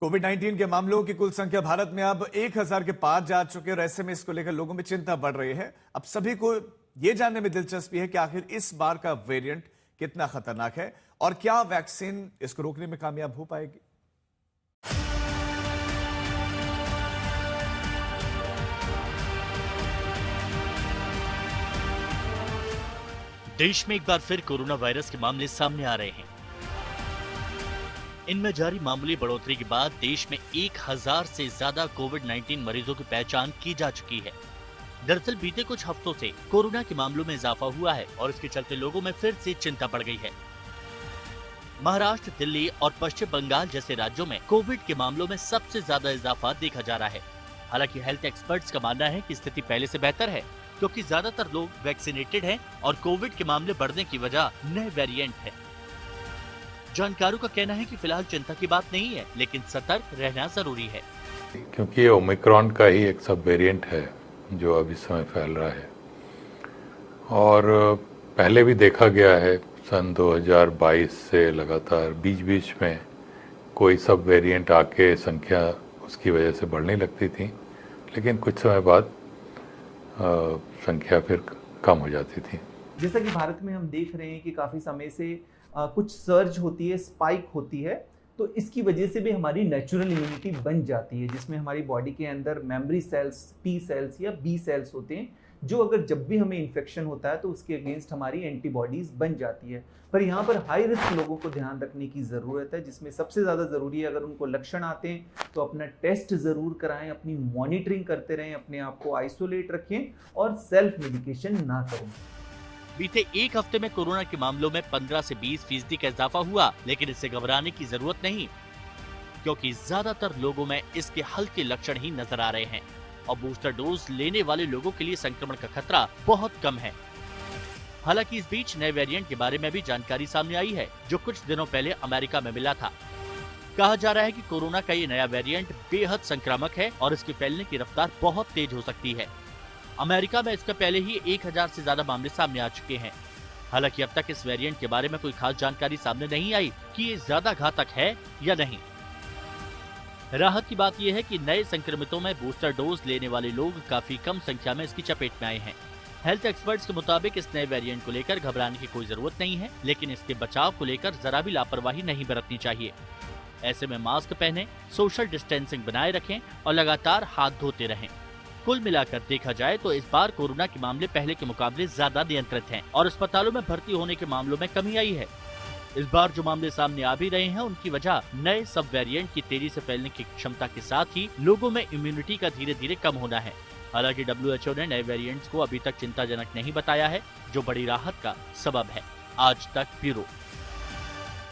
कोविड-19 के मामलों की कुल संख्या भारत में अब 1000 के पार जा चुके और ऐसे में इसको लेकर लोगों में चिंता बढ़ रही है। अब सभी को यह जानने में दिलचस्पी है कि आखिर इस बार का वेरिएंट कितना खतरनाक है और क्या वैक्सीन इसको रोकने में कामयाब हो पाएगी। देश में एक बार फिर कोरोना वायरस के मामले सामने आ रहे हैं। इनमें जारी मामूली बढ़ोतरी के बाद देश में 1000 से ज्यादा कोविड-19 मरीजों की पहचान की जा चुकी है। दरअसल बीते कुछ हफ्तों से कोरोना के मामलों में इजाफा हुआ है और इसके चलते लोगों में फिर से चिंता बढ़ गई है। महाराष्ट्र, दिल्ली और पश्चिम बंगाल जैसे राज्यों में कोविड के मामलों में सबसे ज्यादा इजाफा देखा जा रहा है। हालांकि हेल्थ एक्सपर्ट्स का मानना है कि स्थिति पहले से बेहतर है क्योंकि ज्यादातर लोग वैक्सीनेटेड हैं और कोविड के मामले बढ़ने की वजह नए वेरिएंट है। जानकारों का कहना है कि फिलहाल चिंता की बात नहीं है, लेकिन सतर्क रहना जरूरी है क्योंकि ये ओमिक्रॉन का ही एक सब वेरिएंट है जो अब इस समय फैल रहा है और पहले भी देखा गया है सन 2022 से लगातार बीच में कोई सब वेरिएंट आके संख्या उसकी वजह से बढ़ने लगती थी, लेकिन कुछ समय बाद संख्या फिर कम हो जाती थी। जैसा कि भारत में हम देख रहे हैं कि काफ़ी समय से कुछ सर्ज होती है, स्पाइक होती है, तो इसकी वजह से भी हमारी नेचुरल इम्यूनिटी बन जाती है जिसमें हमारी बॉडी के अंदर मेमोरी सेल्स, टी सेल्स या बी सेल्स होते हैं जो अगर जब भी हमें इन्फेक्शन होता है तो उसके अगेंस्ट हमारी एंटीबॉडीज बन जाती है। पर यहाँ पर हाई रिस्क लोगों को ध्यान रखने की ज़रूरत है, जिसमें सबसे ज़्यादा ज़रूरी है अगर उनको लक्षण आते हैं तो अपना टेस्ट ज़रूर कराएं, अपनी मॉनिटरिंग करते रहें, अपने आप को आइसोलेट रखें और सेल्फ मेडिकेशन ना करें। बीते एक हफ्ते में कोरोना के मामलों में 15 से 20% का इजाफा हुआ, लेकिन इससे घबराने की जरूरत नहीं क्योंकि ज्यादातर लोगों में इसके हल्के लक्षण ही नजर आ रहे हैं और बूस्टर डोज लेने वाले लोगों के लिए संक्रमण का खतरा बहुत कम है। हालांकि इस बीच नए वेरिएंट के बारे में भी जानकारी सामने आई है जो कुछ दिनों पहले अमेरिका में मिला था। कहा जा रहा है कि कोरोना का ये नया वेरिएंट बेहद संक्रामक है और इसके फैलने की रफ्तार बहुत तेज हो सकती है। अमेरिका में इसके पहले ही 1000 से ज्यादा मामले सामने आ चुके हैं। हालांकि अब तक इस वेरिएंट के बारे में कोई खास जानकारी सामने नहीं आई कि ये ज्यादा घातक है या नहीं। राहत की बात यह है कि नए संक्रमितों में बूस्टर डोज लेने वाले लोग काफी कम संख्या में इसकी चपेट में आए हैं। हेल्थ एक्सपर्ट्स के मुताबिक इस नए वेरिएंट को लेकर घबराने की कोई जरूरत नहीं है, लेकिन इसके बचाव को लेकर जरा भी लापरवाही नहीं बरतनी चाहिए। ऐसे में मास्क पहने, सोशल डिस्टेंसिंग बनाए रखें और लगातार हाथ धोते रहें। कुल मिलाकर देखा जाए तो इस बार कोरोना के मामले पहले के मुकाबले ज्यादा नियंत्रित हैं और अस्पतालों में भर्ती होने के मामलों में कमी आई है। इस बार जो मामले सामने आ भी रहे हैं उनकी वजह नए सब वेरिएंट की तेजी से फैलने की क्षमता के साथ ही लोगों में इम्यूनिटी का धीरे धीरे कम होना है। हालांकि WHO ने नए वेरिएंट्स को अभी तक चिंताजनक नहीं बताया है, जो बड़ी राहत का सबब है। आज तक ब्यूरो।